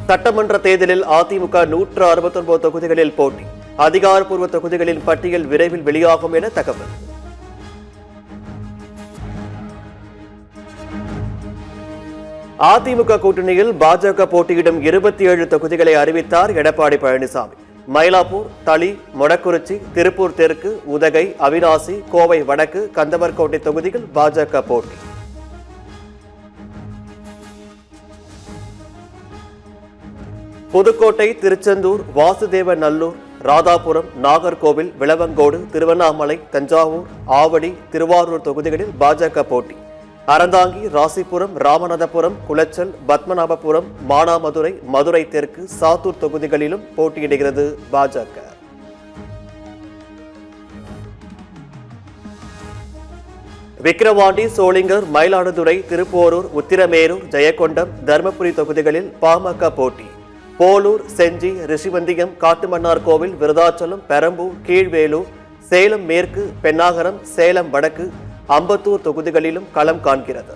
சட்டமன்ற தேர்தலில் அதிமுக 169 தொகுதிகளில் போட்டி. அதிகாரப்பூர்வ தொகுதிகளின் பட்டியல் விரைவில் வெளியாகும் என தகவல். அதிமுக கூட்டணியில் பாஜக போட்டியிடும் 27 தொகுதிகளை அறிவித்தார் எடப்பாடி பழனிசாமி. மயிலாப்பூர், தளி, மொடக்குறிச்சி, திருப்பூர் தெற்கு, உதகை, அவிநாசி, கோவை வடக்கு, கந்தமர்கோட்டை தொகுதிகள் பாஜக போட்டி. புதுக்கோட்டை, திருச்செந்தூர், வாசுதேவநல்லூர், ராதாபுரம், நாகர்கோவில், விளவங்கோடு, திருவண்ணாமலை, தஞ்சாவூர், ஆவடி, திருவாரூர் தொகுதிகளில் பாஜக போட்டி. அறந்தாங்கி, ராசிபுரம், ராமநாதபுரம், குளச்சல், பத்மநாபபுரம், மானாமதுரை, மதுரை தெற்கு, சாத்தூர் தொகுதிகளிலும் போட்டியிடுகிறது பாஜக. விக்கிரவாண்டி, சோளிங்கர், மயிலாடுதுறை, திருப்போரூர், உத்திரமேரூர், ஜெயங்கொண்டம், தர்மபுரி தொகுதிகளில் பாமக போட்டி. போலூர், செஞ்சி, ரிஷிவந்தியம், காட்டுமன்னார்கோவில், விருதாச்சலம், பெரம்பூர், கீழ்வேலூர், சேலம் மேற்கு, பென்னாகரம், சேலம் வடக்கு, அம்பத்தூர் தொகுதிகளிலும் களம் காண்கிறது.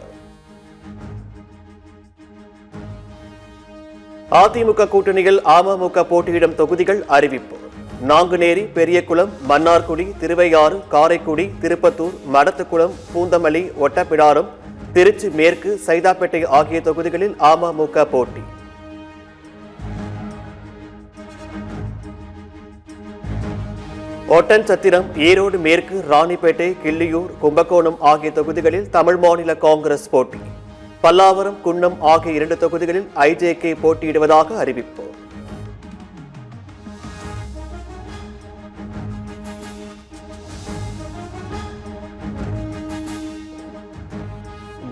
அதிமுக கூட்டணியில் அமமுக போட்டியிடும் தொகுதிகள் அறிவிப்பு. நாங்குநேரி, பெரியகுளம், மன்னார்குடி, திருவையாறு, காரைக்குடி, திருப்பத்தூர், மடத்துக்குளம், பூந்தமல்லி, ஒட்டப்பிடாரம், திருச்சி மேற்கு, சைதாப்பேட்டை ஆகிய தொகுதிகளில் அமமுக போட்டி. ஒட்டன்சத்திரம், ஈரோடு மேற்கு, ராணிப்பேட்டை, கிள்ளியூர், கும்பகோணம் ஆகிய தொகுதிகளில் தமிழ் மாநில காங்கிரஸ் போட்டி. பல்லாவரம், குன்னம் ஆகிய 2 தொகுதிகளில் ஐஜேகே போட்டியிடுவதாக அறிவிப்பு.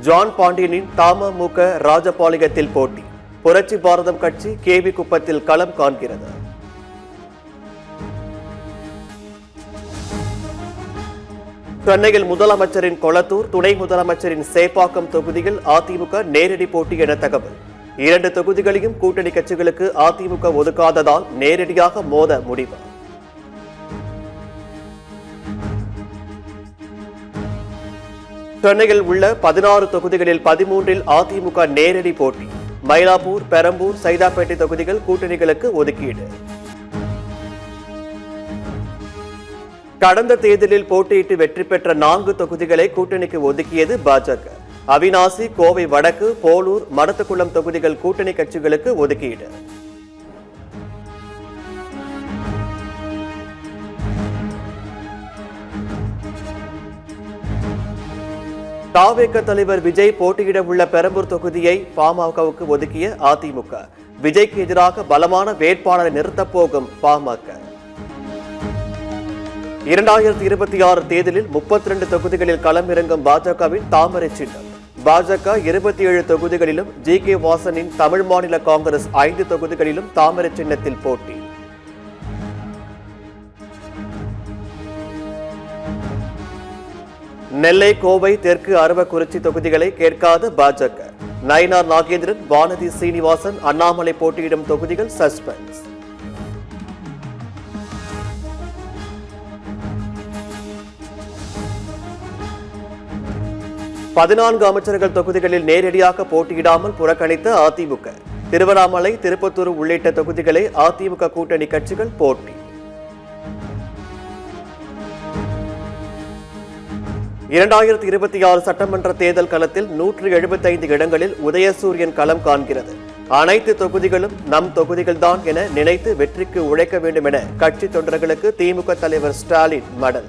ஜான் பாண்டியனின் தமுக ராஜபாளையத்தில் போட்டி. புரட்சி பாரதம் கட்சி கேவி குப்பத்தில் களம் காண்கிறது. சென்னையில் முதலமைச்சரின் கொளத்தூர், துணை முதலமைச்சரின் சேப்பாக்கம் தொகுதியில் அதிமுக நேரடி போட்டி என தகவல். 2 தொகுதிகளையும் கூட்டணி கட்சிகளுக்கு அதிமுக ஒதுக்காததால் நேரடியாக மோத முடிவு. சென்னையில் உள்ள 16 தொகுதிகளில் 13இல் அதிமுக நேரடி போட்டி. மயிலாப்பூர், பெரம்பூர், சைதாப்பேட்டை தொகுதிகள் கூட்டணிகளுக்கு ஒதுக்கீடு. கடந்த தேர்தலில் போட்டியிட்டு வெற்றி பெற்ற 4 தொகுதிகளை கூட்டணிக்கு ஒதுக்கியது பாஜக. அவிநாசி, கோவை வடக்கு, போலூர், மடத்துக்குளம் தொகுதிகள் கூட்டணி கட்சிகளுக்கு ஒதுக்கீடு. தாவேக தலைவர் விஜய் போட்டியிட உள்ள பெரம்பூர் தொகுதியை பாமகவுக்கு ஒதுக்கிய அதிமுக. விஜய்க்கு எதிராக பலமான வேட்பாளரை நிறுத்தப் போகும் பாமக. 2026 தேர்தலில் 32 தொகுதிகளில் களமிறங்கும் பாஜகவின் தாமரை சின்னம். பாஜக 27 தொகுதிகளிலும், ஜி.கே. வாசனின் தமிழ் மாநில காங்கிரஸ் 5 தொகுதிகளிலும் தாமரை சின்னத்தில் போட்டி. நெல்லை, கோவை தெற்கு, அரவக்குறிச்சி தொகுதிகளை கேட்காத பாஜக. நயினார் நாகேந்திரன், வானதி சீனிவாசன், அண்ணாமலை போட்டியிடும் தொகுதிகள் சஸ்பென்ஸ். பதினான்கு அமைச்சர்கள் தொகுதிகளில் நேரடியாக போட்டியிடாமல் புறக்கணித்த அதிமுக. திருவண்ணாமலை, திருப்பத்தூர் உள்ளிட்ட தொகுதிகளை அதிமுக கூட்டணி கட்சிகள் போட்டி. 2026 சட்டமன்ற தேர்தல் களத்தில் 175 இடங்களில் உதயசூரியன் களம் காண்கிறது. அனைத்து தொகுதிகளும் நம் தொகுதிகள்தான் என நினைத்து வெற்றிக்கு உழைக்க வேண்டும் என கட்சி தொண்டர்களுக்கு திமுக தலைவர் ஸ்டாலின் மடல்.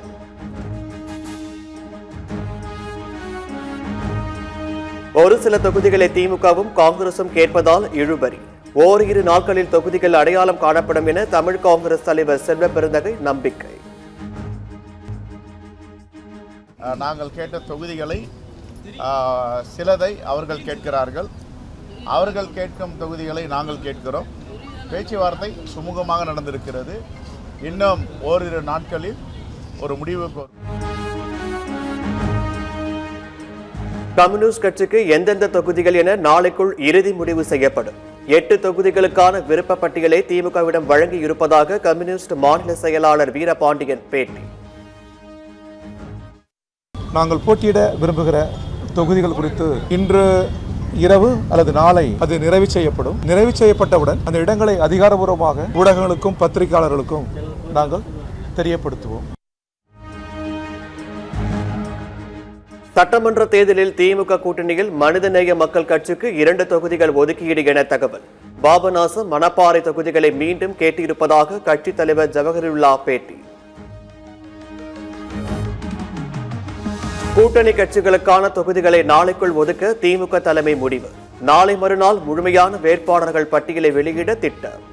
ஒரு சில தொகுதிகளை திமுகவும் காங்கிரசும் கேட்பதால் இழுபறி. ஓரிரு நாட்களில் தொகுதிகள் அடையாளம் காணப்படும் என தமிழ் காங்கிரஸ் தலைவர் செல்வ பெருந்தகை நம்பிக்கை. நாங்கள் கேட்ட தொகுதிகளை சிலதை அவர்கள் கேட்கிறார்கள். அவர்கள் கேட்கும் தொகுதிகளை நாங்கள் கேட்கிறோம். பேச்சுவார்த்தை சுமூகமாக நடந்திருக்கிறது. இன்னும் ஓரிரு நாட்களில் ஒரு முடிவுக்கு வரும். கம்யூனிஸ்ட் கட்சிக்கு எந்தெந்த தொகுதிகள் என நாளைக்குள் இறுதி முடிவு செய்யப்படும். 8 தொகுதிகளுக்கான விருப்ப பட்டியலை திமுகவிடம் வழங்கி இருப்பதாக கம்யூனிஸ்ட் மாநில செயலாளர் வீரபாண்டியன் பேட்டி. நாங்கள் போட்டியிட விரும்புகிற தொகுதிகள் குறித்து இன்று இரவு அல்லது நாளை அது நிறைவு செய்யப்படும். நிறைவு செய்யப்பட்டவுடன் அந்த இடங்களை அதிகாரபூர்வமாக ஊடகங்களுக்கும் பத்திரிகையாளர்களுக்கும் நாங்கள் தெரியப்படுத்துவோம். சட்டமன்ற தேர்தலில் திமுக கூட்டணியில் மனிதநேய மக்கள் கட்சிக்கு 2 தொகுதிகள் ஒதுக்கீடு என தகவல். பாபநாசம், மணப்பாறை தொகுதிகளை மீண்டும் கேட்டிருப்பதாக கட்சித் தலைவர் ஜவஹருல்லா பேட்டி. கூட்டணி கட்சிகளுக்கான தொகுதிகளை நாளைக்குள் ஒதுக்க திமுக தலைமை முடிவு. நாளை மறுநாள் முழுமையான வேட்பாளர்கள் பட்டியலை வெளியிட திட்டம்.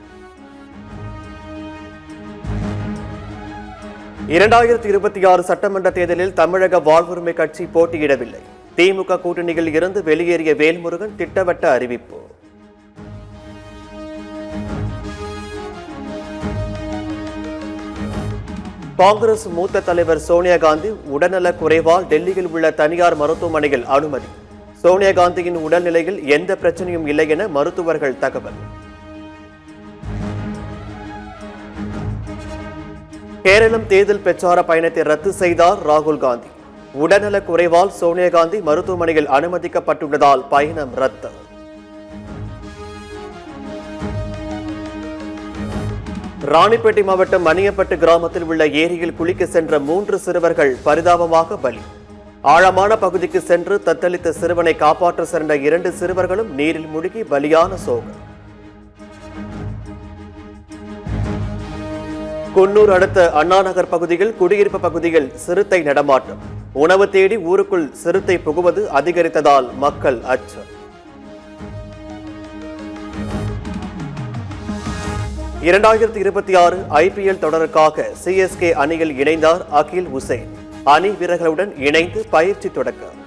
2026 சட்டமன்ற தேர்தலில் தமிழக வாழ்வுரிமை கட்சி போட்டியிடவில்லை. திமுக கூட்டணியில் இருந்து வெளியேறிய வேல்முருகன் திட்டவட்ட அறிவிப்பு. காங்கிரஸ் மூத்த தலைவர் சோனியா காந்தி உடல்நலக் குறைவால் டெல்லியில் உள்ள தனியார் மருத்துவமனையில் அனுமதி. சோனியா காந்தியின் உடல்நிலையில் எந்த பிரச்சனையும் இல்லை என மருத்துவர்கள் தகவல். கேரளம் தேர்தல் பிரச்சார பயணத்தை ரத்து செய்தார் ராகுல் காந்தி. உடல்நலக் குறைவால் சோனியா காந்தி மருத்துவமனையில் அனுமதிக்கப்பட்டுள்ளதால் பயணம் ரத்து. ராணிப்பேட்டை மாவட்டம் மணியப்பட்டு கிராமத்தில் உள்ள ஏரியில் குளிக்க சென்ற 3 சிறுவர்கள் பரிதாபமாக பலி. ஆழமான பகுதிக்கு சென்று தத்தளித்த சிறுவனை காப்பாற்ற சென்ற 2 சிறுவர்களும் நீரில் மூழ்கி பலியான சோகம். குன்னூர் அடுத்த அண்ணாநகர் பகுதியில் குடியிருப்பு பகுதியில் சிறுத்தை நடமாட்டம். உணவு தேடி ஊருக்குள் சிறுத்தை புகுவது அதிகரித்ததால் மக்கள் அச்சம். 2026 IPL தொடருக்காக CSK அணியில் இணைந்தார் அகில் உசேன். அணி வீரர்களுடன் இணைந்து பயிற்சி தொடக்கம்.